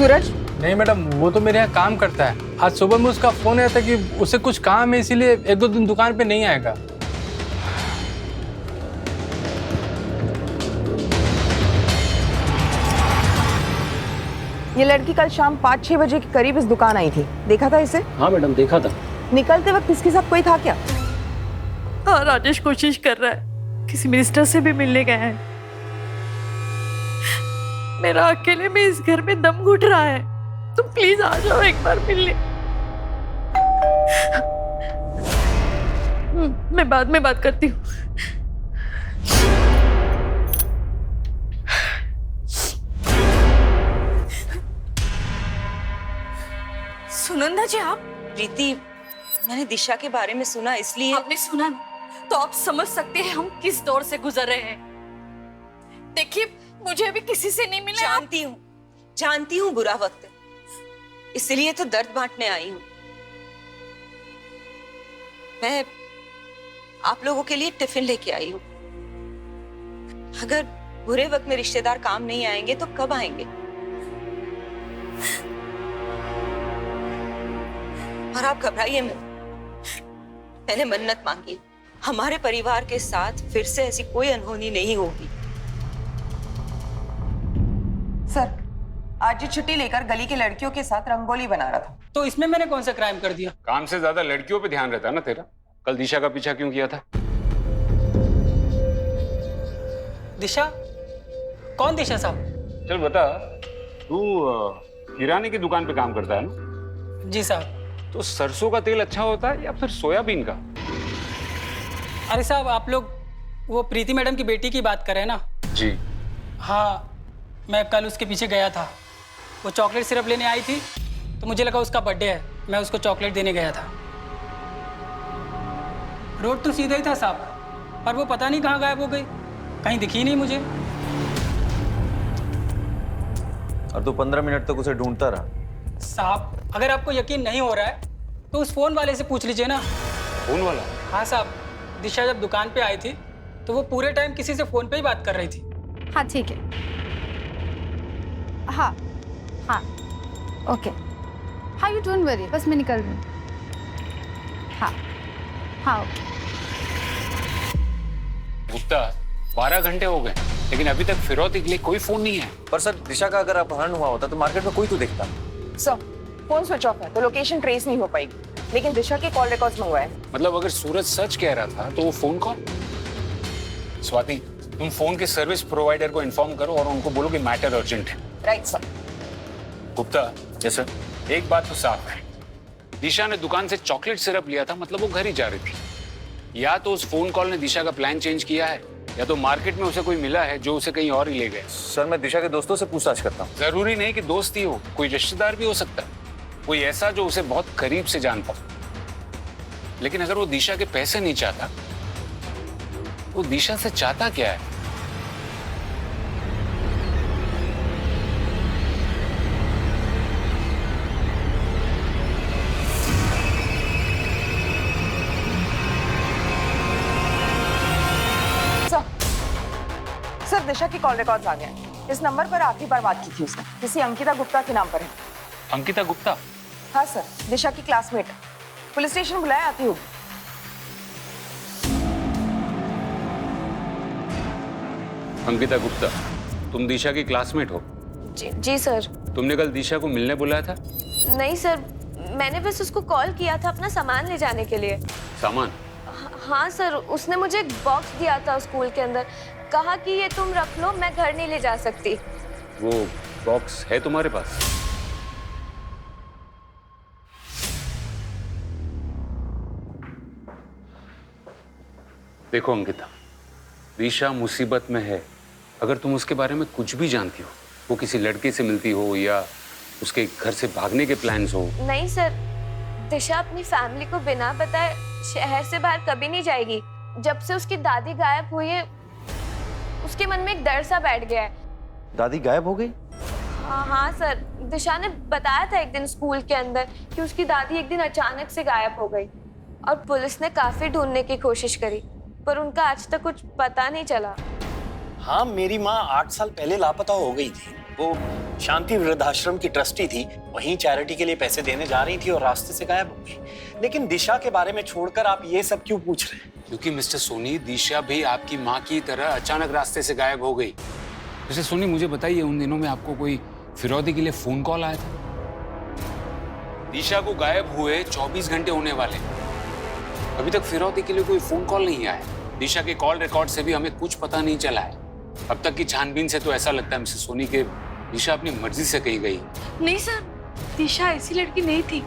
सूरज? नहीं मैडम, वो तो मेरे यहाँ काम करता है। आज सुबह में उसका फोन आया था कि उसे कुछ काम है, इसीलिए 1-2 दिन दुकान पे नहीं आएगा। ये लड़की कल शाम 5-6 बजे के करीब इस दुकान आई थी, देखा था इसे? हाँ मैडम, देखा था। निकलते वक्त इसके साथ कोई था क्या? हाँ, राजेश कोशिश कर रहा है, किसी मिनिस्टर से भी मिलने गया है। मेरा अकेले में इस घर में दम घुट रहा है, तुम प्लीज आ जाओ एक बार मिलने। मैं बाद में बात करती हूँ। सुनंदा जी, आप? प्रीति, मैंने दिशा के बारे में सुना, इसलिए। आपने सुना ना? तो आप समझ सकते हैं हम किस दौर से गुजर रहे हैं। देखिए, मुझे अभी किसी से नहीं मिला। जानती हूँ बुरा वक्त है, इसलिए तो दर्द बांटने आई हूँ। मैं आप लोगों के लिए टिफिन लेके आई हूँ। अगर बुरे वक्त में रिश्तेदार काम नहीं आएंगे तो कब आएंगे? और आप घबराइए मत, मैंने मन्नत मांगी, हमारे परिवार के साथ फिर से ऐसी कोई अनहोनी नहीं होगी। सर, आज ये छुट्टी लेकर गली की लड़कियों के साथ रंगोली बना रहा था। तो इसमें मैंने कौन सा क्राइम कर दिया? काम से ज्यादा लड़कियों पे ध्यान रहता है ना तेरा। कल दिशा का पीछा क्यों किया था? दिशा? कौन दिशा साहब? चल बता, तू किराने की दुकान पे काम करता है ना? जी साहब। तो सरसों का तेल अच्छा होता है या फिर सोयाबीन का? अरे साहब, आप लोग वो प्रीति मैडम की बेटी की बात कर रहे हैं ना? जी हाँ, मैं कल उसके पीछे गया था। वो चॉकलेट सिरप लेने आई थी, तो मुझे लगा उसका बर्थडे है, मैं उसको चॉकलेट देने गया था। रोड तो सीधा ही था साहब, पर वो पता नहीं कहाँ गायब हो गई, कहीं दिखी नहीं मुझे। और तू 15 मिनट तक उसे ढूंढता रहा? साहब, अगर आपको यकीन नहीं हो रहा है तो उस फोन वाले से पूछ लीजिए ना। फोन वाला? हाँ साहब, दिशा जब दुकान पे आई थी तो वो पूरे टाइम किसी से फोन पे ही बात कर रही थी। हाँ ठीक है, हाँ हाँ ओके, हाँ यू डोंट वरी, बस मैं निकल रही हूँ। हाँ हाँ ओके। गुप्ता, 12 घंटे हो गए लेकिन अभी तक फिरौती के लिए कोई फोन नहीं है। पर सर, दिशा का अगर अपहरण हुआ होता तो मार्केट में कोई तो दिखता। सर, फोन स्विच ऑफ है तो लोकेशन ट्रेस नहीं हो पाएगी, लेकिन दिशा के कॉल रिकॉर्ड्स मंगवाए। मतलब अगर सूरज सच कह रहा था तो वो फोन कॉल? स्वाति, तुम फोन के सर्विस प्रोवाइडर को इन्फॉर्म करो और उनको बोलो कि मैटर अर्जेंट है। Right sir. Gupta. Yes sir. एक बात तो साफ है, दिशा ने दुकान से चॉकलेट सिरप लिया था, मतलब वो घर ही जा रही थी। या तो उस फोन कॉल ने दिशा का प्लान चेंज किया है, या तो मार्केट में उसे कोई मिला है जो उसे कहीं और ही ले गए। सर, मैं दिशा के दोस्तों से पूछताछ करता हूँ। जरूरी नहीं कि दोस्त ही हो, कोई रिश्तेदार भी हो सकता है, कोई ऐसा जो उसे बहुत करीब से जानता हो। लेकिन अगर वो दिशा के पैसे नहीं चाहता, वो दिशा से चाहता क्या है? सर, दिशा की कॉल रिकॉर्ड्स आ गए हैं। इस नंबर पर आखिरी बार बात की थी उसने, किसी अंकिता गुप्ता के नाम पर है। अंकिता गुप्ता? हाँ सर, दिशा की क्लासमेट है। पुलिस स्टेशन बुलाया, आती होगी। अंकिता गुप्ता, तुम दिशा की क्लासमेट हो? जी सर। तुमने कल दिशा को मिलने बुलाया था? नहीं सर, मैंने बस उसको कॉल किया था अपना सामान ले जाने के लिए। सामान? हाँ सर, उसने मुझे एक बॉक्स दिया था स्कूल के अंदर, कहा कि ये तुम रख लो, मैं घर नहीं ले जा सकती। वो बॉक्स है तुम्हारे पास? देखो अंकिता, दिशा मुसीबत में है। अगर तुम उसके बारे में कुछ भी जानती हो, वो किसी लड़के से मिलती हो या उसके घर से भागने के प्लान्स हो। नहीं सर, दिशा अपनी फैमिली को बिना बताए शहर से बाहर कभी नहीं जाएगी। जब से उसकी दादी गायब हुई है, उसके मन में एक डर सा बैठ गया है। दादी गायब हो गई? हाँ सर, दिशा ने बताया था एक दिन स्कूल के अंदर कि उसकी दादी एक दिन अचानक से गायब हो गई, और पुलिस ने काफी ढूंढने की कोशिश करी, पर उनका आज तक कुछ पता नहीं चला। हाँ, मेरी माँ 8 साल पहले लापता हो गई थी। वो शांति वृद्धाश्रम की ट्रस्टी थी, वहीं चैरिटी के लिए पैसे देने जा रही थी और रास्ते से गायब हो गई। लेकिन दिशा के बारे में छोड़कर आप ये सब क्यों पूछ रहे हैं? क्योंकि मिस्टर सोनी, दिशा भी आपकी माँ की तरह अचानक रास्ते से गायब हो गई। मिस्टर सोनी, मुझे बताइए, उन दिनों में आपको कोई फिरौती के लिए फोन कॉल आया था? दिशा को गायब हुए 24 घंटे होने वाले, अभी तक फिरौती के लिए कोई फोन कॉल नहीं आया। दिशा के कॉल रिकॉर्ड से भी हमें कुछ पता नहीं चला है। अब तक की छानबीन से तो ऐसा लगता है मिस्टर सोनी के दिशा अपनी मर्जी से कहीं गई। नहीं सर, दिशा ऐसी लड़की नहीं थी,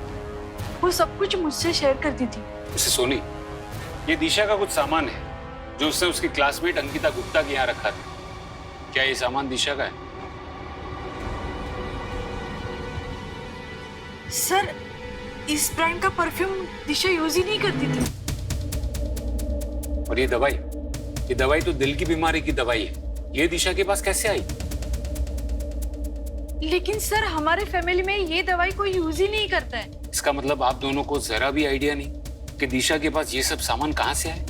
वो सब कुछ मुझसे शेयर करती थी। मिस्टर सोनी, ये दिशा का कुछ सामान है जो उसने उसकी क्लासमेट अंकिता गुप्ता के यहाँ रखा था। क्या ये सामान दिशा का है? सर, इस ब्रांड का परफ्यूम दिशा यूज ही नहीं करती थी। और ये दवाई तो दिल की बीमारी की दवाई है। ये दिशा के पास कैसे आई? लेकिन सर, हमारे फैमिली में ये दवाई कोई यूज ही नहीं करता है। इसका मतलब आप दोनों को जरा भी आइडिया नहीं कि दिशा के पास ये सब सामान कहां से आए।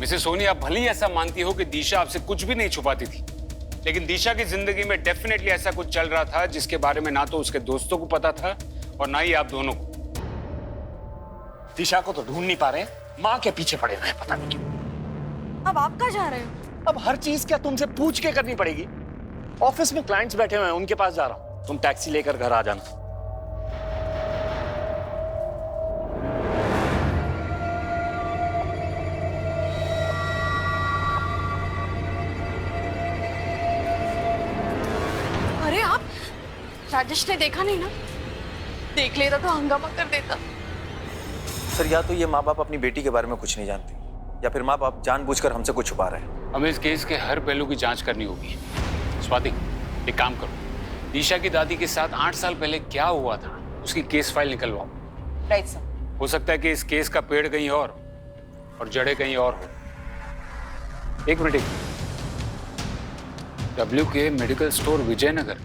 मिसेस सोनी, आप भले ही ऐसा मानती हो कि दिशा आपसे कुछ भी नहीं छुपाती थी, लेकिन दिशा की जिंदगी में डेफिनेटली ऐसा कुछ चल रहा था जिसके बारे में ना तो उसके दोस्तों को पता था और ना ही आप दोनों को। दिशा को तो ढूंढ नहीं पा रहे, माँ के पीछे पड़े हुए हैं, पता नहीं क्यों। अब आप कहाँ जा रहे हो? अब हर चीज क्या तुमसे पूछ के करनी पड़ेगी? ऑफिस में क्लाइंट्स बैठे हुए हैं, उनके पास जा रहा हूं। तुम टैक्सी लेकर घर आ जाना। अरे आप, राजेश ने देखा नहीं ना? देख लेता तो हंगामा कर देता। सर, या तो ये माँ बाप अपनी बेटी के बारे में कुछ नहीं जानते, या फिर माँ बाप जानबूझकर हमसे कुछ छुपा रहे हैं। हमें इस केस के हर पहलू की जांच करनी होगी। स्वाति, एक काम करो, दिशा की दादी के साथ 8 साल पहले क्या हुआ था उसकी केस फाइल निकलवाओ। Right sir. हो सकता है कि इस केस का पेड़ कहीं और जड़ें कहीं और हो। एक minute, WK medical store Vijayanagar,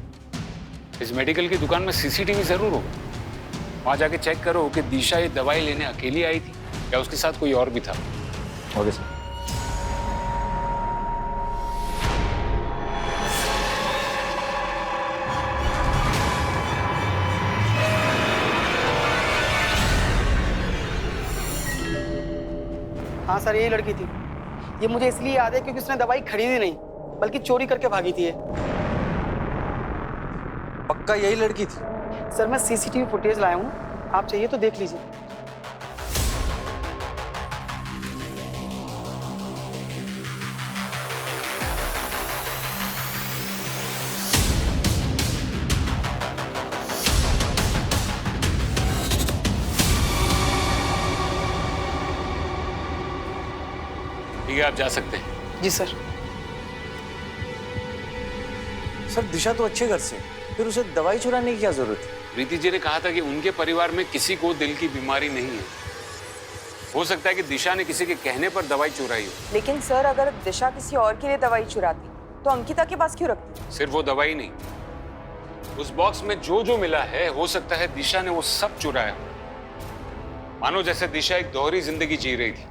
इस मेडिकल की दुकान में CCTV जरूर होगा। वहां जाके चेक करो कि दिशा ये दवाई लेने अकेली आई थी या उसके साथ कोई और भी था। Okay sir. हाँ सर, यही लड़की थी। ये मुझे इसलिए याद है क्योंकि उसने दवाई खरीदी नहीं, बल्कि चोरी करके भागी थी ये। पक्का यही लड़की थी? सर, मैं CCTV फुटेज लाया हूँ, आप चाहिए तो देख लीजिए। ठीक है, आप जा सकते हैं। जी सर। सर, दिशा तो अच्छे घर से, फिर उसे दवाई चुराने की क्या जरूरत है? प्रीति जी ने कहा था कि उनके परिवार में किसी को दिल की बीमारी नहीं है। हो सकता है कि दिशा ने किसी के कहने पर दवाई चुराई हो। लेकिन सर, अगर दिशा किसी और के लिए दवाई चुराती तो अंकिता के पास क्यों रखती? सिर्फ वो दवाई नहीं, उस बॉक्स में जो जो मिला है, हो सकता है दिशा ने वो सब चुराया। मानो जैसे दिशा एक दोहरी जिंदगी जी रही थी।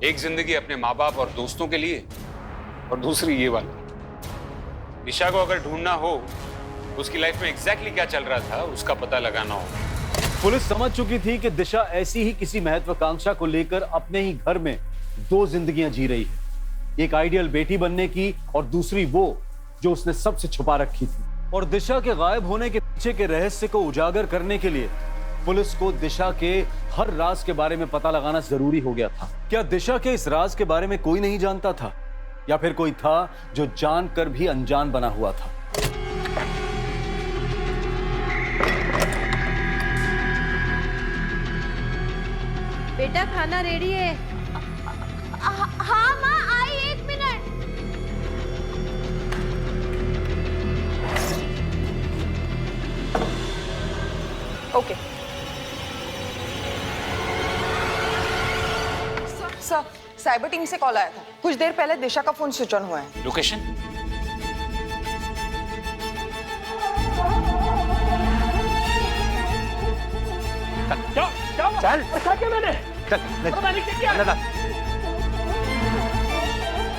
एक जिंदगी अपने माँ बाप और दोस्तों के लिए, और दूसरी ये वाली। दिशा को अगर ढूंढना हो, उसकी लाइफ में एग्जैक्टली क्या चल रहा था उसका पता लगाना हो। पुलिस समझ चुकी थी कि दिशा ऐसी ही किसी महत्वाकांक्षा को लेकर अपने ही घर में 2 जिंदगियां जी रही है। एक आइडियल बेटी बनने की और दूसरी वो जो उसने सबसे छुपा रखी थी। और दिशा के गायब होने के पीछे के रहस्य को उजागर करने के लिए पुलिस को दिशा के हर राज के बारे में पता लगाना जरूरी हो गया था। क्या दिशा के इस राज के बारे में कोई नहीं जानता था, या फिर कोई था जो जानकर भी अनजान बना हुआ था? बेटा, खाना रेडी है। हाँ माँ, आई 1 minute. Okay sir, cyber team से कॉल आया था। कुछ देर पहले दिशा का फोन स्विच ऑन हुआ है। लोकेशन? चल, क्या मैंने?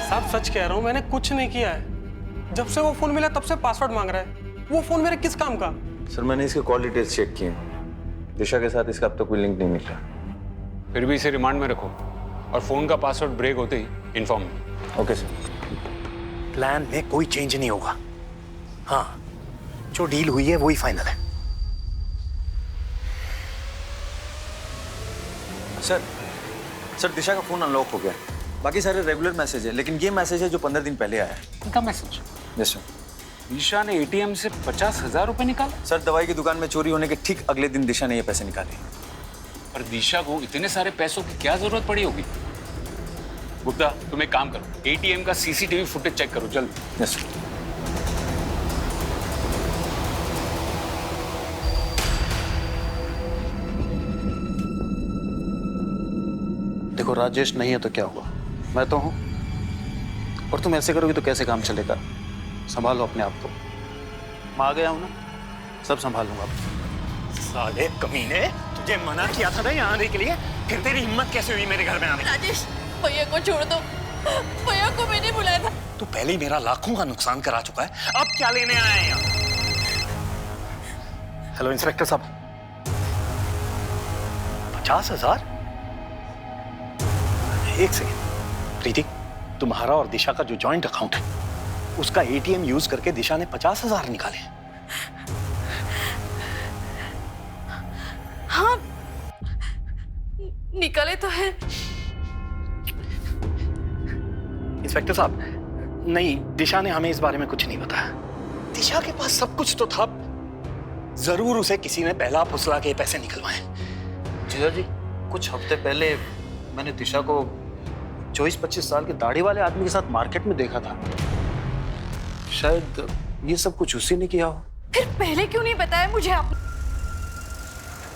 साहब, सच कह रहा हूँ, मैंने कुछ नहीं किया है। जब से वो फोन मिला तब से पासवर्ड मांग रहा है। वो फोन मेरे किस काम का? सर मैंने इसके कॉल डिटेल्स चेक किए, दिशा के साथ इसका अब तक कोई लिंक नहीं मिला। फिर भी इसे रिमांड में रखो और फोन का पासवर्ड ब्रेक होते ही इन्फॉर्म। Okay sir. प्लान में कोई चेंज नहीं होगा। हाँ, जो डील हुई है वही फाइनल है। सर दिशा का फोन अनलॉक हो गया, बाकी सारे रेगुलर मैसेज है, लेकिन ये मैसेज है जो 15 दिन पहले आया है। इनका मैसेज? Yes sir. दिशा ने एटीएम से 50,000 रुपए निकाले? सर दवाई की दुकान में चोरी होने के ठीक अगले दिन दिशा ने ये पैसे निकाले। पर दिशा को इतने सारे पैसों की क्या जरूरत पड़ी होगी? गुप्ता, तुम एक काम करो, एटीएम का सीसीटीवी फुटेज चेक करो जल्द। Yes sir. देखो राजेश नहीं है तो क्या हुआ, मैं तो हूं। और तुम ऐसे करोगे तो कैसे काम चलेगा? संभालो अपने आप को। मैं आ गया हूं ना, सब संभाल लूंगा। साले कमीने, तुझे मना किया था ना यहाँ आने के लिए, फिर तेरी हिम्मत कैसे हुई मेरे घर में आने की? राजेश, भैया को छोड़ दो। भैया को मैंने बुलाया था। तू पहले ही मेरा लाखों का नुकसान करा चुका है, अब क्या लेने आया है यहाँ? हेलो इंस्पेक्टर साहब, 50,000? एक सेकेंड प्रीति, तुम्हारा और दिशा का जो जॉइंट अकाउंट है उसका एटीएम यूज करके दिशा ने 50,000 निकाले। हाँ, निकले तो है। इंस्पेक्टर साहब, नहीं, दिशा ने हमें इस बारे में कुछ नहीं बताया। दिशा के पास सब कुछ तो था, जरूर उसे किसी ने पहला फुसला के पैसे निकलवाए। जीजा जी, कुछ हफ्ते पहले मैंने दिशा को 24-25 साल के दाढ़ी वाले आदमी के साथ मार्केट में देखा था। शायद ये सब कुछ उसी ने किया हो। फिर पहले क्यों नहीं बताया मुझे आप?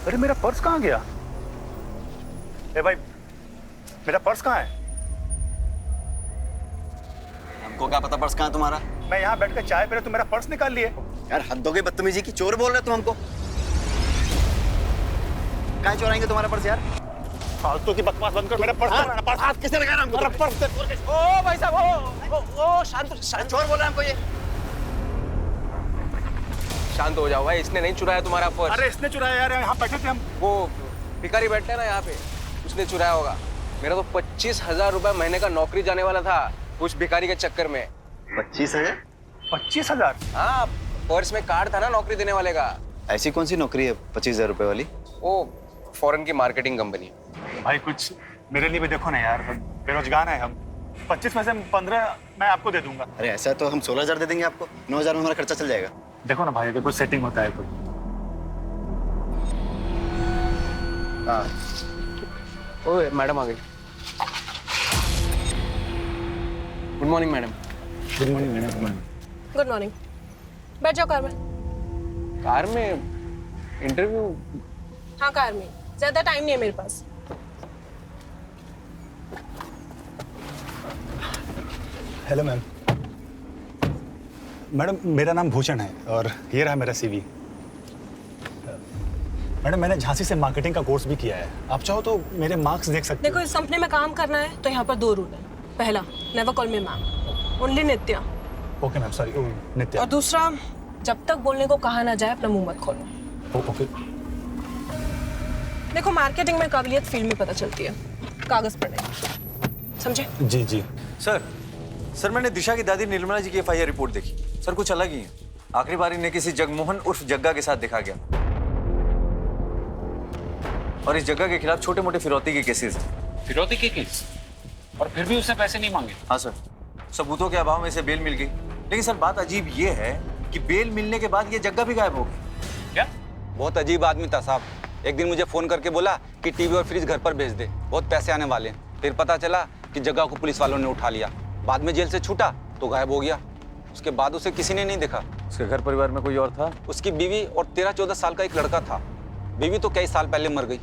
अरे मेरा पर्स कहाँ गया? ए भाई, मेरा पर्स कहाँ है? हमको क्या पता पर्स कहाँ है तुम्हारा? मैं यहाँ बैठकर चाय पी रहा, तुम मेरा पर्स निकाल लिए। यार हद हो गई बदतमीजी की, चोर बोल रहे तुम हमको। कहाँ चोराएंगे तुम्हारा पर्स यार? फालतू की बकवास बंद कर, मेरा पर्स पर्स हाथ किसने लगाया हमको? मेरा पर्स ओ भाई साहब, ओ शांत चोर बोल रहा है हमको ये। शांत हो जाओ भाई, इसने नहीं चुराया तुम्हारा पर्स। अरे इसने चुराया यार, यहाँ बैठे थे हम। वो भिखारी बैठते हैं ना यहाँ पे, उसने चुराया होगा। मेरा तो 25,000 रुपए महीने का नौकरी जाने वाला था उस भिखारी के चक्कर में। 25,000? 25,000? हाँ, पर्स में कार्ड था ना नौकरी देने वाले का। ऐसी कौन सी नौकरी है 25,000 रुपए वाली? वो फॉरेन की मार्केटिंग कंपनी। भाई कुछ मेरे लिए भी देखो ना यार, बेरोजगार है हम। 25 में से 15 मैं आपको दे दूंगा। अरे ऐसा तो हम 16,000 दे देंगे आपको, 9,000 में हमारा खर्चा चल जाएगा। देखो ना भाई, अगर कोई सेटिंग होता है तो। हाँ, ओए मैडम आ गई। Good morning madam. Good morning madam. Good morning. Good morning. बैठ जाओ कार में। कार में? इंटरव्यू? हाँ कार में, ज्यादा टाइम नहीं है मेरे पास। Hello ma'am. मैडम मेरा नाम भूषण है और ये रहा मेरा सीवी। मैडम मैंने झांसी से मार्केटिंग का कोर्स भी किया है, आप चाहो तो मेरे मार्क्स देख सकते देखो, इस कंपनी में काम करना है तो यहाँ पर 2 रूल है। पहला, never call me ma'am, only Nitya. Okay ma'am, sorry Nitya. और दूसरा, जब तक बोलने को कहा ना जाए अपना मुंह मत खोलो। ओके। देखो, मार्केटिंग में काबिलियत फील्ड में पता चलती है, कागज पर नहीं, समझे? जी जी। सर मैंने दिशा की दादी निर्मला जी की FIR रिपोर्ट देखी। सर कुछ अलग ही है। आखिरी बार इन्हें किसी जगमोहन उर्फ जग्गा के साथ देखा गया और इस जग्गा के खिलाफ छोटे मोटे फिरौती के केसेस हैं। फिरौती के केस? और फिर भी उसने पैसे नहीं मांगे? हाँ सर, सबूतों के अभाव में इसे बेल मिल गई। लेकिन सर बात अजीब ये है कि बेल मिलने के बाद ये जग्गा भी गायब हो गई। क्या? बहुत अजीब आदमी था साहब। एक दिन मुझे फोन करके बोला कि टीवी और फ्रिज घर पर भेज दे, बहुत पैसे आने वाले हैं। फिर पता चला कि जग्गा को पुलिस वालों ने उठा लिया। बाद में जेल से छूटा तो गायब हो गया। उसके बाद उसे किसी ने नहीं देखा। उसके घर परिवार में कोई और था? उसकी बीवी और 13-14 साल का एक लड़का था। बीवी तो कई साल पहले मर गई,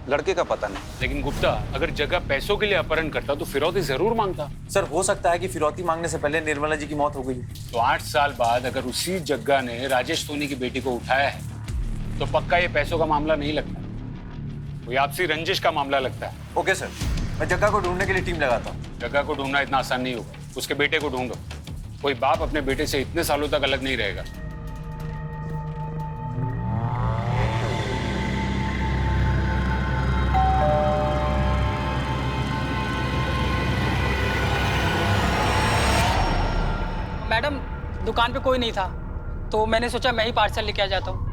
लड़के का पता नहीं। लेकिन गुप्ता, अगर जग्गा पैसों के लिए अपहरण करता तो फिरौती जरूर मांगता। सर हो सकता है कि फिरौती मांगने से पहले निर्मला जी की मौत हो गई। तो 8 साल बाद अगर उसी जग्गा ने राजेश सोनी की बेटी को उठाया है तो पक्का ये पैसों का मामला नहीं लगता, कोई आपसी रंजिश का मामला लगता है। ओके सर, मैं जग्गा को ढूंढने के लिए टीम लगाता हूँ। जग्गा को ढूंढना इतना आसान नहीं होगा, उसके बेटे को ढूंढो। कोई बाप अपने बेटे से इतने सालों तक अलग नहीं रहेगा। मैडम दुकान पे कोई नहीं था, तो मैंने सोचा मैं ही पार्सल लेके आ जाता हूँ।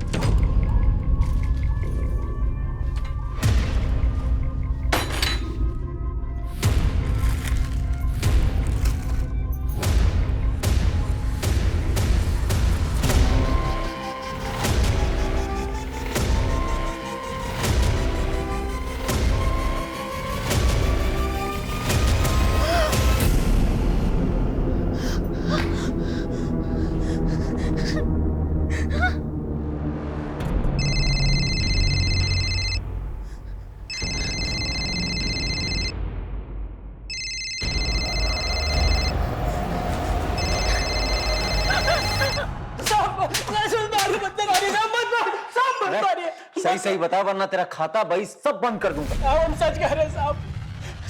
सही सही बता, वरना तेरा खाता भाई सब बंद कर दूंगा। हम सच कह रहे हैं साहब।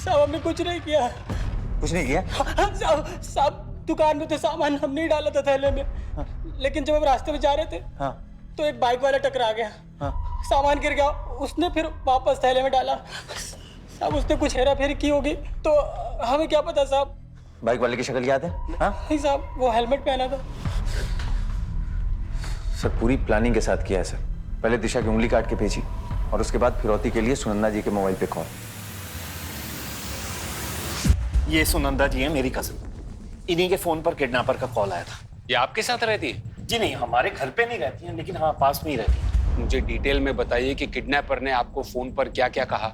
साहब हमने कुछ नहीं किया। कुछ नहीं किया? साहब दुकान में तो सामान हमने ही डाला था थैले में। लेकिन जब हम रास्ते में जा रहे थे तो एक बाइक वाला टकरा गया। सामान गिर गया, उसने फिर वापस थैले में डाला। साहब उसने कुछ हेरा फेरी की होगी, तो हमें क्या पता साहब। बाइक वाले की शक्ल याद है? नहीं साहब, वो हेलमेट पहना था। सर पूरी प्लानिंग के साथ किया है सर। पहले दिशा की उंगली काट के भेजी और उसके बाद फिरौती के लिए सुनंदा जी के मोबाइल पे कॉल। ये सुनंदा जी है, मेरी कजिन। इन्हीं के फोन पर किडनैपर का कॉल आया था। ये आपके साथ रहती है? जी नहीं, हमारे घर पे नहीं रहती है, लेकिन हाँ पास में ही रहती है। मुझे डिटेल में बताइए कि किडनैपर ने आपको फोन पर क्या क्या कहा।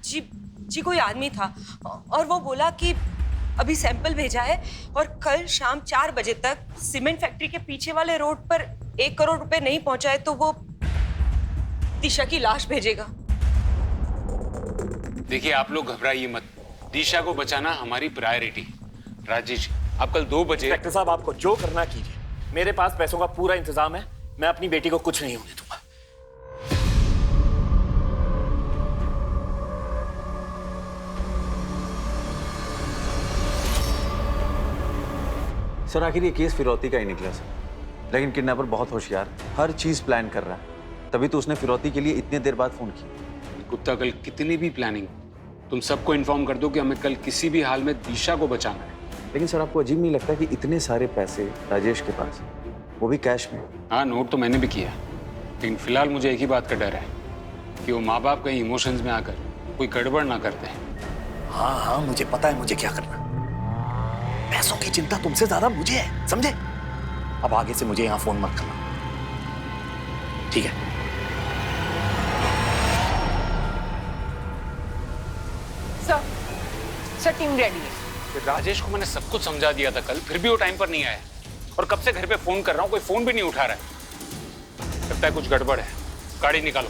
जी कोई आदमी था और वो बोला कि अभी सैंपल भेजा है और कल शाम 4 बजे तक सीमेंट फैक्ट्री के पीछे वाले रोड पर 1 करोड़ रुपए नहीं पहुंचाए तो वो दिशा की लाश भेजेगा। देखिए आप लोग घबराइए मत, दिशा को बचाना हमारी प्रायोरिटी। राजेश आप कल 2 बजे। डॉक्टर साहब आपको जो करना कीजिए, मेरे पास पैसों का पूरा इंतजाम है। मैं अपनी बेटी को कुछ नहीं होने दूंगा। सर आखिर ये केस फिरौती का ही निकला सर, लेकिन किडनैपर बहुत होशियार, हर चीज प्लान कर रहा है। तभी तो उसने फिरौती के लिए इतने देर बाद फोन किया। कुत्ता कल कितनी भी प्लानिंग, तुम सबको इन्फॉर्म कर दो कि हमें कल किसी भी हाल में दिशा को बचाना है। लेकिन सर आपको अजीब नहीं लगता कि इतने सारे पैसे राजेश के पास, वो भी कैश में? हाँ नोट तो मैंने भी किया, लेकिन फिलहाल मुझे एक ही बात का डर है कि वो माँ बाप कहीं इमोशंस में आकर कोई गड़बड़ ना करते हैं। हाँ मुझे पता है मुझे क्या करना। पैसों की चिंता तुमसे ज्यादा मुझे है, समझे? अब आगे से मुझे यहाँ फोन मत करना, ठीक है? सर टीम रेडी है। राजेश को मैंने सब कुछ समझा दिया था कल, फिर भी वो टाइम पर नहीं आया और कब से घर पे फोन कर रहा हूँ, कोई फोन भी नहीं उठा रहा है। लगता है कुछ गड़बड़ है। गाड़ी निकालो।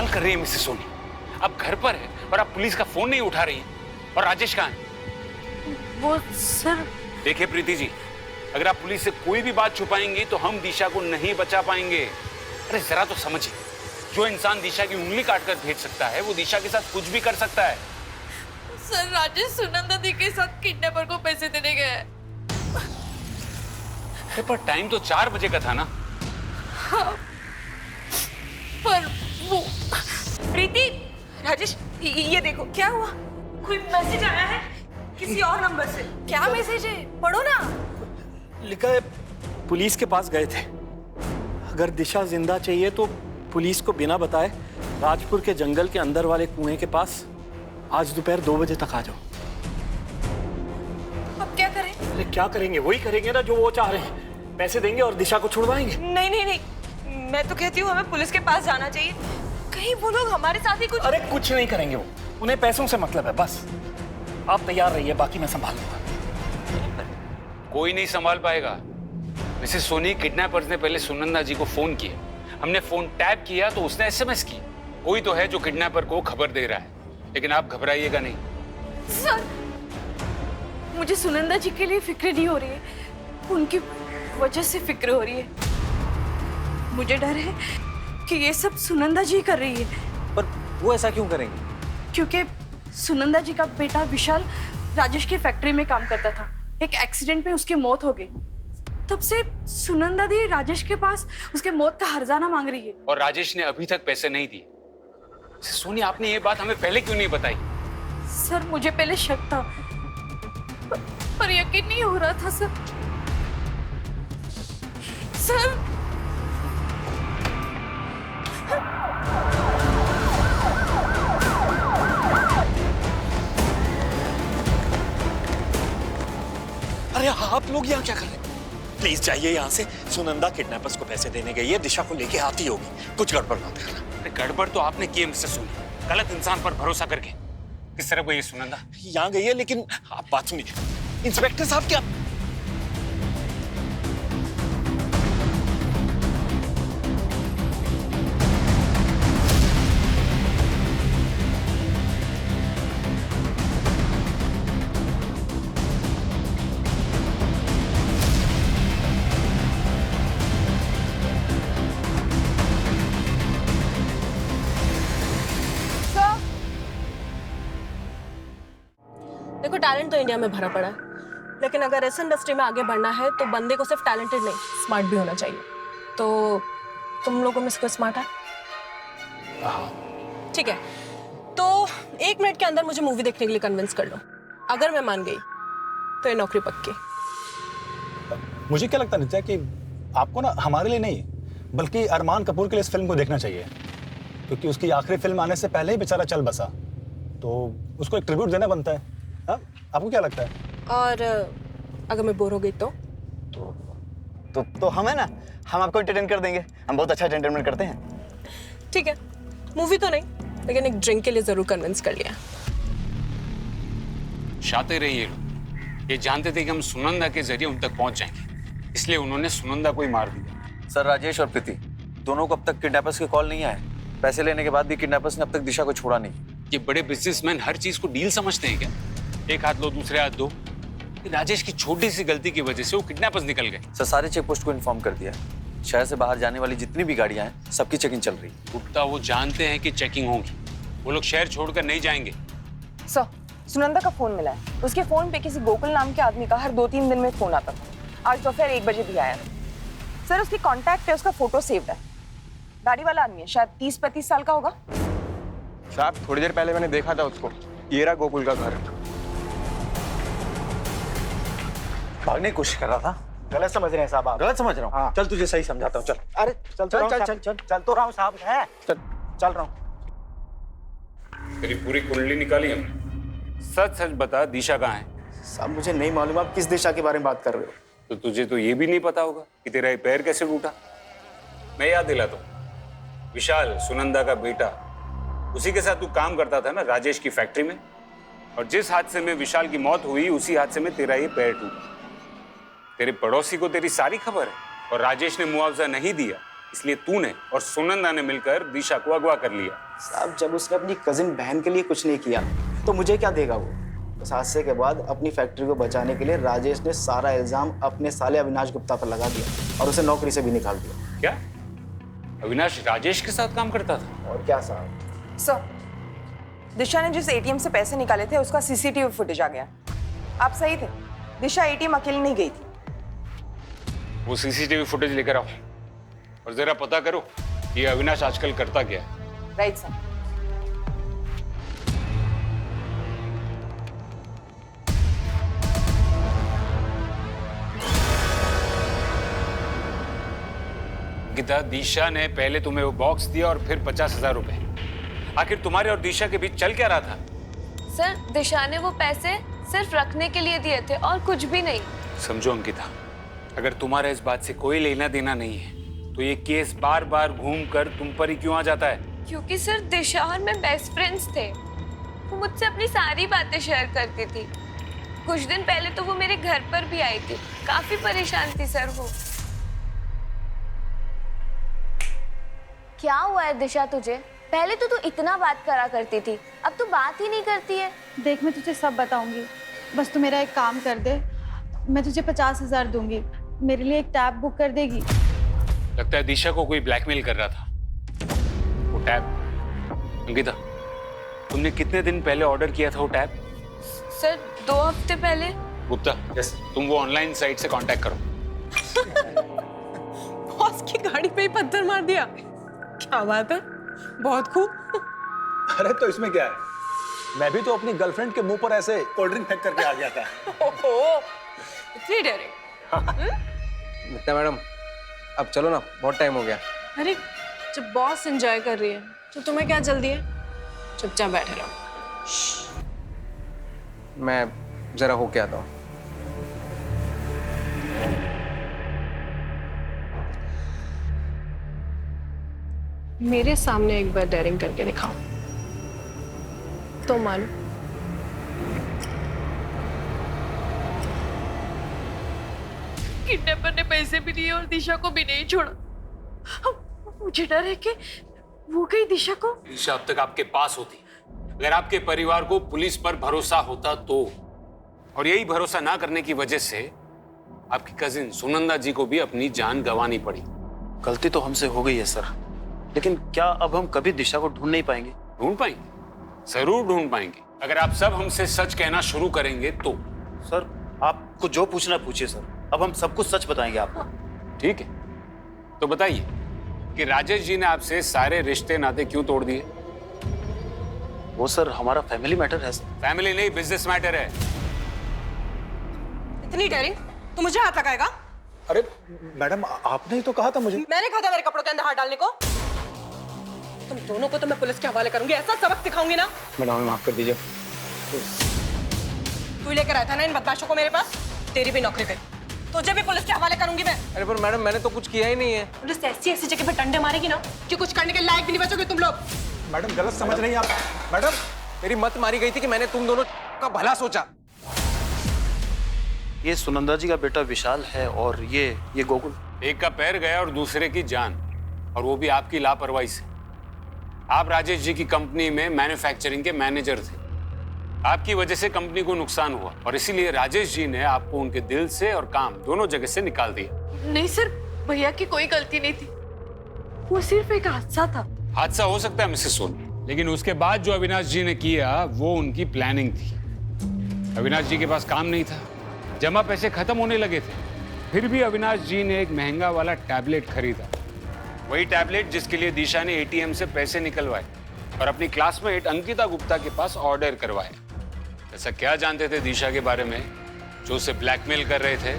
कर रही है मिसेस सोनी, अब घर पर है और आप पुलिस का फोन नहीं उठा रही हैं। और राजेश कहाँ है? वो सर। देखिए प्रीति जी, अगर आप पुलिस से कोई भी बात छुपाएंगी तो हम दिशा को नहीं बचा पाएंगे। अरे जरा तो समझिए, जो इंसान दिशा की उंगली काटकर भेज सकता है वो दिशा के साथ कुछ भी कर सकता है। सर राजेश सुनंदा दी के साथ किडनैपर को पैसे देने गया है। पर टाइम तो 4 बजे का था ना। हाँ, पर वो प्रीति, राजेश ये देखो क्या हुआ। कोई मैसेज आया है किसी और नंबर से। क्या मैसेज है, पढ़ो ना। लिखा है पुलिस के पास गए थे, अगर दिशा जिंदा चाहिए तो पुलिस को बिना बताए राजपुर के जंगल के अंदर वाले कुएं के पास आज दोपहर 2 बजे तक आ जाओ। अब क्या करें? अरे क्या करेंगे, वही करेंगे ना जो वो चाह रहे हैं। पैसे देंगे और दिशा को छुड़वाएंगे। नहीं, मैं तो कहती हूँ हमें पुलिस के पास जाना चाहिए। कहीं वो लोग हमारे साथ ही कुछ। अरे कुछ नहीं करेंगे वो, उन्हें पैसों से मतलब है बस। आप तैयार रहिए, बाकी मैं संभाल लूंगा। कोई नहीं संभाल पाएगा। वैसे सोनी, किडनैपर्स ने पहले सुनंदा जी को फोन किया, हमने फोन टैप किया तो उसने एसएमएस की। कोई तो है जो किडनैपर को खबर दे रहा है, लेकिन आप घबराइएगा नहीं। सर, मुझे सुनंदा जी के लिए फिक्र नहीं हो रही है, उनकी वजह से फिक्र हो रही है। मुझे डर है कि ये सब सुनंदा जी कर रही है। पर वो ऐसा क्यों करेंगे? क्योंकि सुनंदा जी का बेटा विशाल राजेश की फैक्ट्री में काम करता था। एक एक्सीडेंट में उसकी मौत हो गई। तब से सुनंदा दी राजेश के पास उसके मौत का हर्जाना मांग रही है। और राजेश ने अभी तक पैसे नहीं दिए। सोनी, आपने ये बात हमें पहले क्यों नहीं बताई? सर, मुझे पहले शक था पर यकीन नहीं हो रहा था सर। सर, अरे आप लोग यहाँ क्या कर रहे हैं? प्लीज जाइए यहाँ से। सुनंदा किडनैपर्स को पैसे देने गई है, दिशा को लेके आती होगी। कुछ गड़बड़ मत करना। अरे गड़बड़ तो आपने की मिस्टर सोनी, गलत इंसान पर भरोसा करके। किस तरह गई सुनंदा? यहाँ गई है, लेकिन आप बात सुनिए। इंस्पेक्टर साहब क्या देखो, टैलेंट तो इंडिया में भरा पड़ा है, लेकिन अगर इस इंडस्ट्री में आगे बढ़ना है तो बंदे को सिर्फ टैलेंटेड नहीं, स्मार्ट भी होना चाहिए। तो तुम लोगों में से कोई स्मार्ट है? ठीक है, तो 1 मिनट के अंदर मुझे मूवी देखने के लिए कन्विंस कर लो। अगर मैं मान गई तो ये नौकरी पक्की। मुझे क्या लगता है नित्या कि आपको ना हमारे लिए नहीं बल्कि अरमान कपूर के लिए इस फिल्म को देखना चाहिए, क्योंकि उसकी आखिरी फिल्म आने से पहले ही बेचारा चल बसा, तो उसको एक ट्रिब्यूट देना बनता है। हाँ? आपको क्या लगता है? और अगर मैं बोर हो गई तो हम है ना, हम आपको एंटरटेन कर देंगे। हम बहुत अच्छा एंटरटेनमेंट करते हैं। ठीक है, मूवी तो नहीं, लेकिन एक ड्रिंक के लिए जरूर कन्विंस कर लिया। शातिर रही ये लोग। ये जानते थे कि हम सुनंदा के जरिए उन तक पहुंच जाएंगे, इसलिए उन्होंने सुनंदा को ही मार दिया। सर, राजेश और प्रीति दोनों को अब तक किडनैपर्स के कॉल नहीं आए। पैसे लेने के बाद भी किडनैपर्स ने अब तक दिशा को छोड़ा नहीं। ये बड़े बिजनेसमैन हर चीज को डील समझते हैं क्या? एक हाथ लो दूसरे हाथ दो। राजेश की छोटी सी गलती की वजह से वो किडनैपर्स निकल गए। सर, सारे चेक पोस्ट को इन्फॉर्म कर दिया। शहर से बाहर जाने वाली जितनी भी गाड़ियां हैं सबकी चेकिंग चल रही है। गुप्ता, वो जानते हैं कि चेकिंग होगी, वो लोग शहर छोड़कर नहीं जाएंगे। सर, सुनंदा का फोन मिला है। उसके फोन पे किसी गोकुल नाम के आदमी का हर 2-3 दिन में फोन आता था। आज दोपहर 1 बजे भी आया। सर, उसकी कॉन्टैक्ट पे उसका फोटो सेव्ड है। दाढ़ी वाला आदमी है, शायद 30-35 साल का होगा। साहब, थोड़ी देर पहले मैंने देखा था उसको। ये रहा गोकुल का घर। भागने की कोशिश कर रहा था। गलत समझ रहे हैं साहब आप। गलत समझ रहा हूँ? हाँ। चल तुझे सही समझाता हूँ। चल अरे चल चल तो रहा हूँ साहब। है चल रहा हूँ। तेरी पूरी कुंडली निकाली हमने। सच सच बता, दिशा कहाँ है? साहब, मुझे नहीं मालूम आप किस दिशा के बारे में बात कर रहे हो। तो तुझे तो ये भी नहीं पता होगा कि तेरा ये पैर कैसे टूटा। मैं याद दिलाता हूँ, विशाल सुनंदा का बेटा, उसी के साथ तू काम करता था ना राजेश की फैक्ट्री में। और जिस हादसे में विशाल की मौत हुई, उसी हादसे में तेरा ये पैर टूटा। तेरे पड़ोसी को तेरी सारी खबर है, और राजेश ने मुआवजा नहीं दिया, इसलिए तूने और सुनंदा ने मिलकर दिशा को अगवा कर लिया। साहब, जब उसने अपनी कजिन बहन के लिए कुछ नहीं किया तो मुझे क्या देगा वो? उस हादसे के बाद अपनी फैक्ट्री को बचाने के लिए राजेश ने सारा इल्जाम अपने साले अविनाश गुप्ता पर लगा दिया और उसे नौकरी से भी निकाल दिया। क्या अविनाश राजेश के साथ काम करता था? और क्या साहब। सर, दिशा ने जिस एटीएम से पैसे निकाले थे उसका सीसीटीवी फुटेज आ गया। आप सही थे, दिशा एटीएम अकेली नहीं गई थी। वो सीसीटीवी फुटेज लेकर आओ और जरा पता करो ये अविनाश आजकल करता क्या है। Right sir. गीता, दिशा ने पहले तुम्हें वो बॉक्स दिया और फिर 50,000 रुपए। आखिर तुम्हारे और दिशा के बीच चल क्या रहा था? सर, दिशा ने वो पैसे सिर्फ रखने के लिए दिए थे और कुछ भी नहीं। समझो अंकिता, अगर तुम्हारा इस बात से कोई लेना देना नहीं है तो ये केस बार बार घूम कर तुम पर ही क्यों आ जाता है? क्योंकि सर दिशा और मैं बेस्ट फ्रेंड्स थे। वो मुझसे अपनी सारी बातें शेयर करती थी। कुछ दिन पहले तो वो मेरे घर पर भी आई थी। काफी परेशान थी सर वो। क्या हुआ है दिशा तुझे? पहले तो तू इतना बात करा करती थी, अब तू बात ही नहीं करती है। देख मैं तुझे सब बताऊंगी, बस तू मेरा एक काम कर दे। मैं तुझे 50,000 दूंगी, मेरे लिए एक टैब बुक कर देगी? लगता है दिशा को कोई ब्लैकमेल कर रहा था। वो टैब, अंकिता तुमने कितने दिन पहले ऑर्डर किया था वो टैब? सर 2 हफ्ते पहले। गुप्ता तुम वो ऑनलाइन साइट से कांटेक्ट करो। बॉस की गाड़ी पे ही पत्थर मार दिया, क्या बात है, बहुत खूब। अरे तो इसमें क्या है, मैं भी तो अपनी गर्लफ्रेंड के मुंह पर ऐसे कोल्ड ड्रिंक फेंक करके आ गया था। ओहो, इतनी डेयरिंग। गीता मैडम अब चलो ना, बहुत टाइम हो गया। अरे जब बॉस एंजॉय कर रही है तो तुम्हें क्या जल्दी है, चुपचाप बैठे रहो। मैं जरा होके आता हूँ। मेरे सामने एक बार डेयरिंग करके दिखाओ तो मानो। किडनैपर ने पैसे भी लिए और दिशा को भी नहीं छोड़ा। मुझे डर है कि वो कहीं दिशा को। दिशा अब तक आपके पास होती, अगर आपके परिवार को पुलिस पर भरोसा होता तो। और यही भरोसा ना करने की वजह से आपकी कजिन सुनंदा जी को भी अपनी जान गंवानी पड़ी। गलती तो हमसे हो गई है सर, लेकिन क्या अब हम कभी दिशा को ढूंढ नहीं पाएंगे? ढूंढ पाएंगे, जरूर ढूंढ पाएंगे, अगर आप सब हमसे सच कहना शुरू करेंगे तो। सर आपको जो पूछना पूछिए सर, अब हम सब कुछ सच बताएंगे आपको। ठीक है, तो बताइए कि राजेश जी ने आपसे सारे रिश्ते नाते क्यों तोड़ दिए? वो सर हमारा फैमिली मैटर है। फैमिली नहीं, बिजनेस मैटर है। इतनी डेयरिंग, तू मुझे हाथ लगाएगा? अरे मैडम आपने ही तो कहा था मुझे। मैंने कहा था मेरे कपड़ों के अंदर हाथ डालने को? तुम दोनों को तो मैं पुलिस के हवाले करूंगी, ऐसा सबक सिखाऊंगी ना। मैडम हमें माफ कर दीजिए। तू लेकर आया था ना इन बदमाशों को मेरे पास, तेरी भी नौकरी गई, तुझे भी पुलिस के हवाले करूंगी मैं। अरे पर मैडम मैंने तो कुछ किया ही नहीं है। पुलिस ऐसी ऐसी जगह पे डंडे मारेगी ना कि कुछ करने के लायक भी नहीं बचोगे तुम लोग। मैडम गलत समझ रही हैं आप। मैडम मेरी मत मारी गई थी कि मैंने तुम दोनों का भला सोचा। ये सुनंदा जी का बेटा विशाल है और ये गोकुल। एक का पैर गया और दूसरे की जान, और वो भी आपकी लापरवाही से। आप राजेश जी की कंपनी में मैन्युफैक्चरिंग के मैनेजर थे। आपकी वजह से कंपनी को नुकसान हुआ और इसीलिए राजेश जी ने आपको उनके दिल से और काम दोनों जगह से निकाल दिया। नहीं सर, भैया की कोई गलती नहीं थी, वो सिर्फ एक हादसा था। हादसा हो सकता है मिसेस सोनी, लेकिन उसके बाद जो अविनाश जी ने किया वो उनकी प्लानिंग थी। अविनाश जी के पास काम नहीं था, जमा पैसे खत्म होने लगे थे, फिर भी अविनाश जी ने एक महंगा वाला टैबलेट खरीदा। वही टैबलेट जिसके लिए दिशा ने एटीएम से पैसे निकलवाए और अपनी क्लासमेट अंकिता गुप्ता के पास ऑर्डर करवाए। ऐसा क्या जानते थे दिशा के बारे में जो उसे ब्लैकमेल कर रहे थे?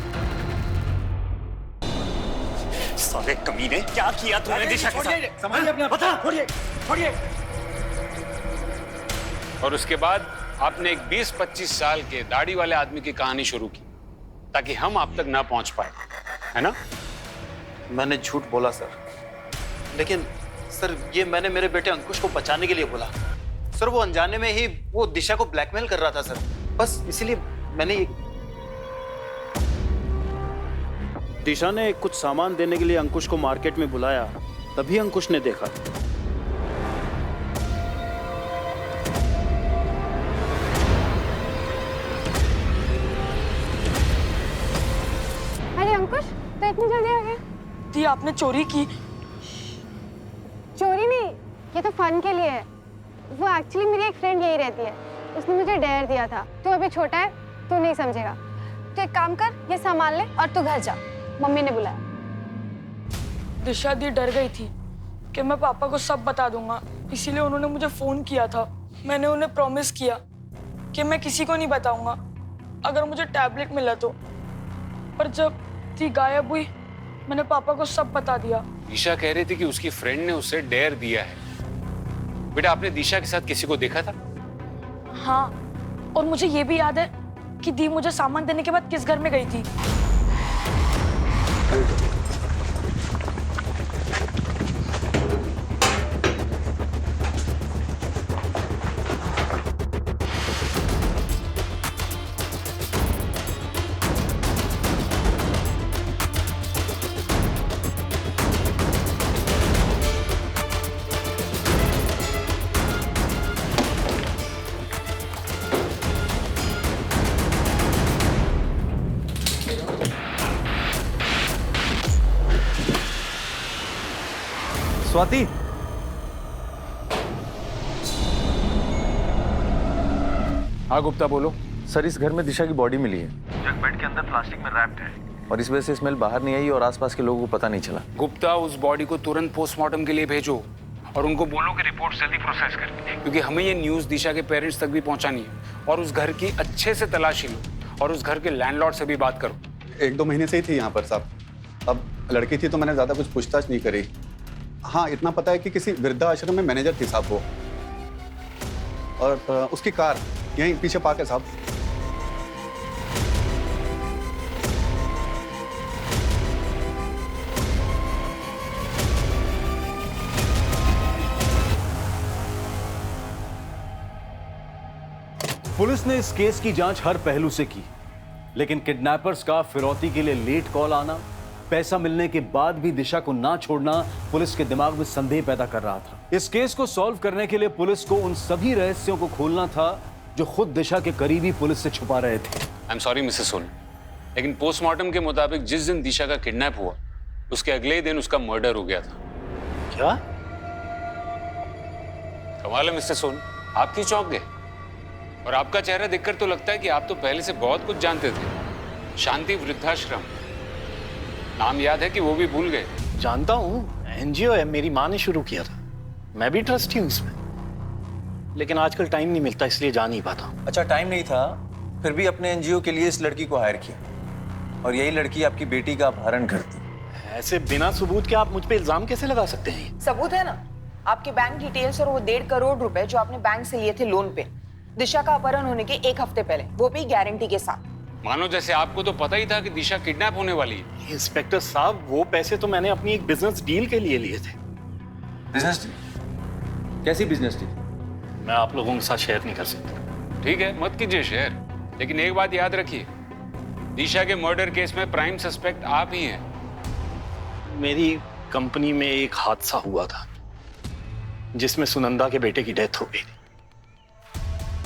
साले कमीने, क्या किया तूने दिशा के साथ? संभालिए अपने आप। बता, छोड़िए। और उसके बाद आपने एक 20-25 साल के दाढ़ी वाले आदमी की कहानी शुरू की ताकि हम आप तक ना पहुंच पाए, है ना? मैंने झूठ बोला सर, लेकिन सर ये मैंने मेरे बेटे अंकुश को बचाने के लिए बोला। सर वो अनजाने में ही वो दिशा को ब्लैकमेल कर रहा था सर, बस इसीलिए मैंने दिशा ने कुछ सामान देने के लिए अंकुश को मार्केट में बुलाया, तभी अंकुश ने देखा। अरे अंकुश, तो इतनी जल्दी आ गया? दी आपने चोरी की? चोरी नहीं, ये तो फन के लिए है। वो एक्चुअली मेरी एक फ्रेंड यही रहती है, उसने मुझे डेयर दिया था। तू अभी छोटा है, तू नहीं समझेगा। तो एक काम कर, ये सामान ले और तू घर जा, मम्मी ने बुलाया। दिशा दी डर गई थी कि मैं पापा को सब बता दूंगा, इसीलिए उन्होंने मुझे फोन किया था। मैंने उन्हें प्रॉमिस किया कि मैं किसी को नहीं बताऊंगा अगर मुझे टैबलेट मिला तो। पर जब दी गायब हुई, मैंने पापा को सब बता दिया। दिशा कह रही थी कि उसकी फ्रेंड ने उसे डेयर दिया है। बेटा आपने दिशा के साथ किसी को देखा था? हाँ, और मुझे ये भी याद है कि दी मुझे सामान देने के बाद किस घर में गई थी। स्वाति, हाँ गुप्ता बोलो। सर इस घर में दिशा की बॉडी मिली है। जग बेड के अंदर प्लास्टिक में रैप्ड है और इस वजह से स्मेल बाहर नहीं आई और आसपास के लोगों को पता नहीं चला। गुप्ता, उस बॉडी को तुरंत पोस्टमार्टम के लिए भेजो और उनको बोलो कि रिपोर्ट जल्दी प्रोसेस कर, क्योंकि हमें ये न्यूज़ दिशा के पेरेंट्स तक भी पहुंचानी है। और उस घर की अच्छे से तलाशी लो और उस घर के लैंडलॉर्ड से भी बात करो। 1-2 महीने से ही थी यहाँ पर साहब। अब लड़की थी तो मैंने ज़्यादा कुछ पूछताछ नहीं करी। हाँ, इतना पता है कि किसी वृद्धाश्रम में मैनेजर थी साहब वो, और उसकी कार यहीं पीछे पार्क है साहब। पुलिस ने इस केस की जांच हर पहलू से की, लेकिन किडनैपर्स का फिरौती के लिए लेट कॉल आना, पैसा मिलने के बाद भी दिशा को ना छोड़ना पुलिस के दिमाग में संदेह पैदा कर रहा था। इस केस को सॉल्व करने के लिए पुलिस को उन सभी रहस्यों को खोलना था जो खुद दिशा के करीबी पुलिस से छुपा रहे थे। I am sorry Mrs Soni, लेकिन पोस्टमार्टम के मुताबिक जिस दिन दिशा का किडनैप हुआ उसके अगले ही दिन उसका मर्डर हो गया था। क्या? कमाल है मिस्टर सोनी, आप क्यों चौंक गए? और आपका चेहरा देखकर तो लगता है कि आप तो पहले से बहुत कुछ जानते थे। शांति वृद्धाश्रम, नाम याद है कि वो भी भूल गए? जानता हूँ, एनजीओ है, मेरी माँ ने शुरू किया था, मैं भी ट्रस्टी हूँ इसमें, लेकिन आजकल टाइम नहीं मिलता इसलिए जा नहीं पाता। अच्छा, टाइम नहीं था, फिर भी अपने एनजीओ के लिए इस लड़की को हायर किया और यही लड़की आपकी बेटी का अपहरण करती। ऐसे बिना सबूत के आप मुझ पे इल्जाम कैसे लगा सकते हैं? सबूत है ना, आपके बैंक डिटेल्स और वो 1.5 करोड़ रुपए जो आपने बैंक से लिए थे लोन पे, दिशा का अपहरण होने के 1 हफ्ते पहले, वो भी गारंटी के साथ। मानो जैसे आपको तो पता ही था कि दिशा किडनैप होने वाली है। इंस्पेक्टर साहब, वो पैसे तो मैंने अपनी एक बिजनेस डील के लिए लिए थे। Business deal? कैसी बिजनेस डील? मैं आप लोगों के साथ शेयर नहीं कर सकता। ठीक है, मत कीजिए शेयर, लेकिन एक बात याद रखिए, दिशा के मर्डर केस में प्राइम सस्पेक्ट आप ही हैं। मेरी कंपनी में एक हादसा हुआ था जिसमें सुनंदा के बेटे की डेथ हो गई थी।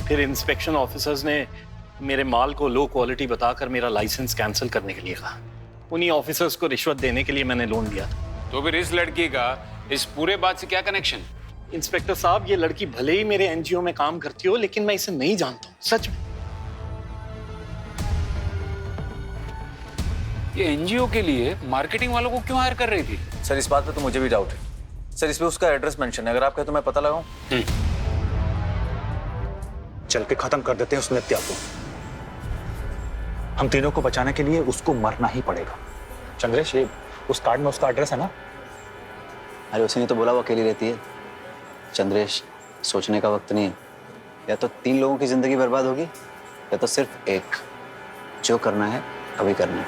फिर इंस्पेक्शन ऑफिसर्स ने मेरे माल को लो क्वालिटी बताकर मेरा लाइसेंस कैंसिल करने के लिए कहा। उन्हीं ऑफिसर्स को रिश्वत देने के लिए मैंने लोन लिया था। तो फिर इस लड़की का इस पूरे बात से क्या कनेक्शन? इंस्पेक्टर साहब, ये लड़की भले ही मेरे एनजीओ में काम करती हो, लेकिन मैं इसे नहीं जानता हूँ, सच में। ये एनजीओ के लिए मार्केटिंग वालों को क्यों हायर कर रही थी? सर इस बात पे तो मुझे भी डाउट है। सर इसमें उसका एड्रेस मेंशन है, अगर आप कहें तो मैं पता लगाऊं। चल के खत्म कर देते हैं उस नित्या को। हम तीनों को बचाने के लिए उसको मरना ही पड़ेगा। चंद्रेश, ये उस कार्ड में उसका एड्रेस है ना? अरे उसने तो बोला वो अकेली रहती है। चंद्रेश, सोचने का वक्त नहीं है। या तो 3 लोगों की जिंदगी बर्बाद होगी या तो सिर्फ एक। जो करना है अभी करना है।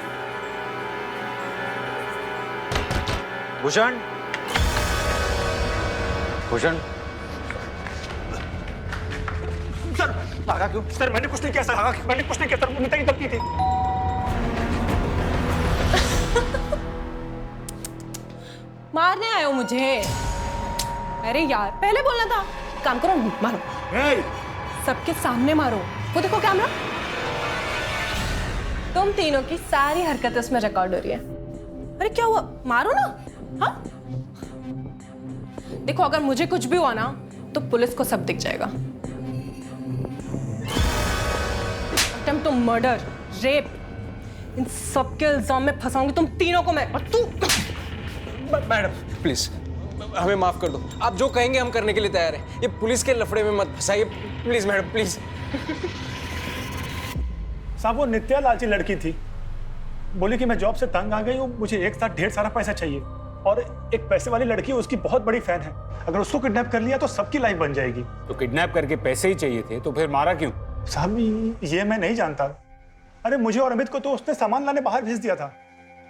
भूषण, भूषण, सर भागा क्यों? सर मैंने कुछ नहीं किया सर, मैंने कुछ नहीं किया सर, नित्या की गलती थी। मारने आए हो मुझे? अरे यार, पहले बोलना था। काम करो, मारो। सबके सामने मारो। वो देखो कैमरा, तुम तीनों की सारी हरकतें उसमें रिकॉर्ड हो रही है। अरे क्या हुआ, मारो ना। हाँ, देखो अगर मुझे कुछ भी हुआ ना तो पुलिस को सब दिख जाएगा। अटेम्प्ट टू मर्डर, रेप, इन सब के इल्जाम में फंसाऊंगी तुम तीनों को मैं। और तू मैडम प्लीज हमें माफ कर दो, आप जो कहेंगे हम करने के लिए तैयार हैं। ये पुलिस के लफड़े में मत फंसाइए प्लीज मैडम, प्लीज। साहब वो नित्या लालची लड़की थी, बोली कि मैं जॉब से तंग आ गई हूँ, मुझे एक साथ ढेर सारा पैसा चाहिए, और एक पैसे वाली लड़की उसकी बहुत बड़ी फैन है, अगर उसको किडनैप कर लिया तो सबकी लाइफ बन जाएगी। तो किडनैप करके पैसे ही चाहिए थे तो फिर मारा क्यों? साहब ये मैं नहीं जानता। अरे मुझे और अमित को तो उसने सामान लाने बाहर भेज दिया था,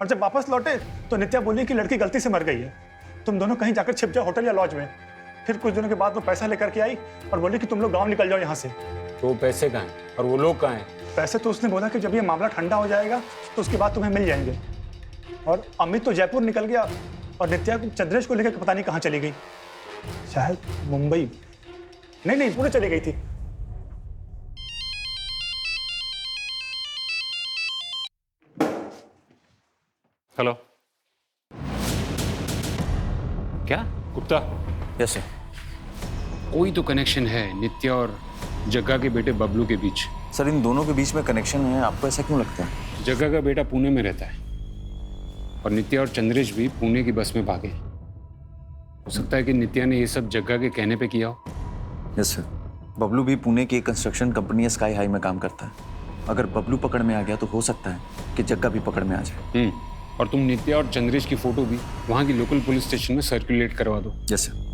और जब वापस लौटे तो नित्या बोली कि लड़की गलती से मर गई है, तुम दोनों कहीं जाकर छिप जाओ होटल या लॉज में। फिर कुछ दिनों के बाद वो पैसा लेकर के आई और बोली कि तुम लोग गाँव निकल जाओ यहाँ से। तो पैसे कहाँ हैं और वो लोग कहाँ हैं? पैसे तो उसने बोला कि जब ये मामला ठंडा हो जाएगा तो उसके बाद तुम्हें मिल जाएंगे। और अमित तो जयपुर निकल गया और नित्या को चंद्रेश को लेकर पता नहीं कहाँ चली गई, शायद मुंबई, नहीं पुणे चली गई थी। हेलो, क्या गुप्ता। Yes sir. कोई तो कनेक्शन है नित्या और जग्गा के बेटे बबलू के बीच। सर इन दोनों के बीच में कनेक्शन है, आपको ऐसा क्यों लगता है? जग्गा का बेटा पुणे में रहता है और नित्या और चंद्रेश भी पुणे की बस में भागे। हो सकता है कि नित्या ने ये सब जग्गा के कहने पे किया हो। Yes sir. बबलू भी पुणे की एक कंस्ट्रक्शन कंपनी है स्काई हाई में काम करता है। अगर बबलू पकड़ में आ गया तो हो सकता है कि जग्गा भी पकड़ में आ जाए। और तुम नित्या और चंद्रेश की फोटो भी वहां की लोकल पुलिस स्टेशन में सर्कुलेट करवा दो। Yes sir.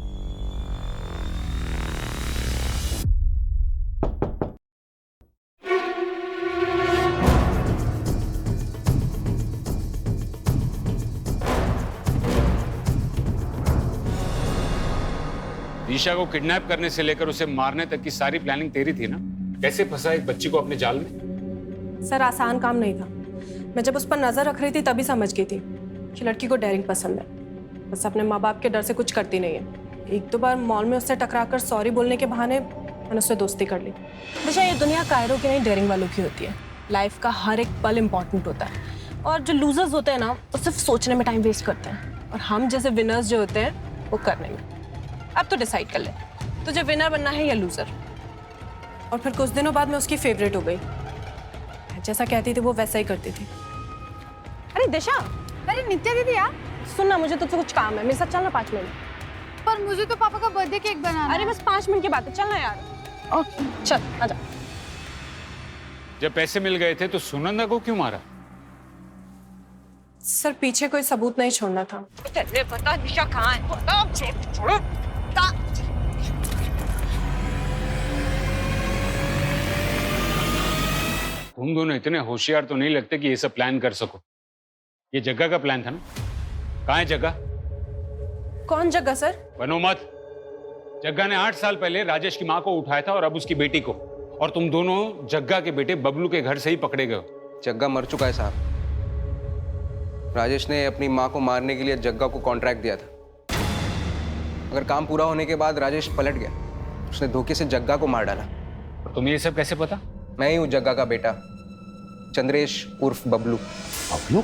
दिशा को किडनैप करने से लेकर उसे मारने तक की सारी प्लानिंग तेरी थी ना? कैसे फंसा एक बच्ची को अपने जाल में? सर आसान काम नहीं था। मैं जब उस पर नजर रख रही थी तभी समझ गई थी कि लड़की को डेयरिंग पसंद है, बस अपने माँ बाप के डर से कुछ करती नहीं है। एक दो बार मॉल में उससे टकराकर सॉरी बोलने के बहाने मैंने उससे दोस्ती कर ली। दिशा, ये दुनिया कायरों की नहीं डेयरिंग वालों की होती है। लाइफ का हर एक पल इम्पोर्टेंट होता है और जो लूजर्स होते हैं ना वो सिर्फ सोचने में टाइम वेस्ट करते हैं और हम जैसे विनर्स जो होते हैं वो करने में। अब तो डिसाइड कर ले तुझे विनर बनना है या लूजर। और फिर कुछ दिनों बाद मैं उसकी फेवरेट हो गई। जैसा कहती थी वो वैसा ही करती थी। अरे दिशा, अरे नित्या दीदी यार, सुनना मुझे तुझसे कुछ काम है, मेरे साथ चलना 5 मिनट। पर मुझे तो पापा का बर्थडे केक बनाना अरे बस 5 मिनट की बात है, चलना यार। ओके चल आजा। जब पैसे मिल गए थे तो सुनंदा को क्यों मारा? सर पीछे कोई सबूत नहीं छोड़ना था। तेरे पता दिशा कहाँ है? छोड़ो। तुम दोनों इतने होशियार तो नहीं लगते कि ये सब प्लान कर सको। ये जग्गा का प्लान था ना? कहाँ है जग्गा? कौन जग्गा सर? बनो मत। जग्गा ने 8 साल पहले राजेश की माँ को उठाया था और अब उसकी बेटी को, और तुम दोनों जग्गा के बेटे बबलू के घर से ही पकड़े गए हो। जग्गा मर चुका है साहब। राजेश ने अपनी माँ को मारने के लिए जग्गा को कॉन्ट्रैक्ट दिया था। अगर काम पूरा होने के बाद राजेश पलट गया, उसने धोखे से जग्गा को मार डाला। और तुम्हें ये सब कैसे पता? मैं ही हूँ जग्गा का बेटा, चंद्रेश उर्फ बबलू। बबलू?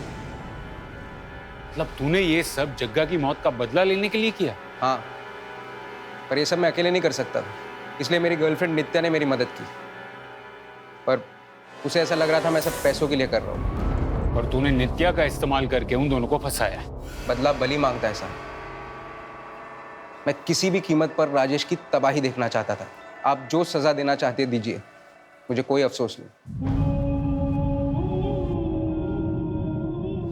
मतलब तूने ये सब जग्गा की मौत का बदला लेने के लिए किया? हाँ, पर ये सब मैं अकेले नहीं कर सकता, इसलिए मेरी गर्लफ्रेंड नित्या ने मेरी मदद की। पर उसे ऐसा लग रहा था मैं सब पैसों के लिए कर रहा हूँ। और तूने नित्या का इस्तेमाल करके उन दोनों को फंसाया। बदला बलि मांगता है साहब। मैं किसी भी कीमत पर राजेश की तबाही देखना चाहता था। आप जो सजा देना चाहते दीजिए, मुझे कोई अफसोस नहीं।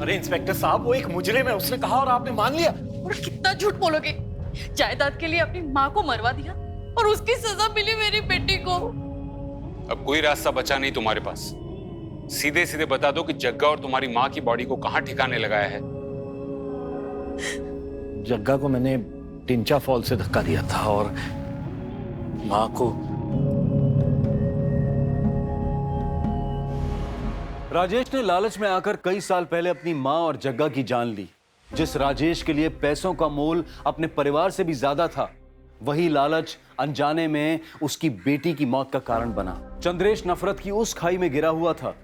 अरे इंस्पेक्टर साहब, वो एक मुजरिम है, उसने कहा और आपने मान लिया। और कितना झूठ बोलोगे? जायदाद के लिए अपनी माँ को मरवा दिया और उसकी सजा मिली मेरी बेटी को। अब कोई रास्ता बचा नहीं तुम्हारे पास। सीधे सीधे बता दो कि जग्गा और तुम्हारी माँ की बॉडी को कहाँ ठिकाने लगाया है। जग्गा को मैंने टिंचा फॉल से धक्का दिया था और माँ को। राजेश ने लालच में आकर कई साल पहले अपनी मां और जग्गा की जान ली। जिस राजेश के लिए पैसों का मोल अपने परिवार से भी ज्यादा था, वही लालच अनजाने में उसकी बेटी की मौत का कारण बना। चंद्रेश नफरत की उस खाई में गिरा हुआ था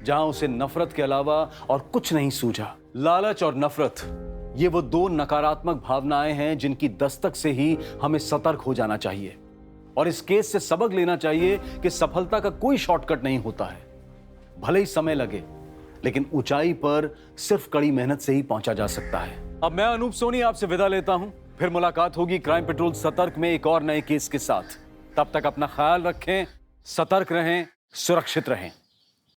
जहां उसे नफरत के अलावा और कुछ नहीं सूझा। लालच और नफरत, ये वो दो नकारात्मक भावनाएं हैं जिनकी दस्तक से ही हमें सतर्क हो जाना चाहिए और इस केस से सबक लेना चाहिए कि सफलता का कोई शॉर्टकट नहीं होता है। भले ही समय लगे, लेकिन ऊंचाई पर सिर्फ कड़ी मेहनत से ही पहुंचा जा सकता है। अब मैं अनूप सोनी आपसे विदा लेता हूं। फिर मुलाकात होगी क्राइम पेट्रोल सतर्क में एक और नए केस के साथ। तब तक अपना ख्याल रखें, सतर्क रहें, सुरक्षित रहें।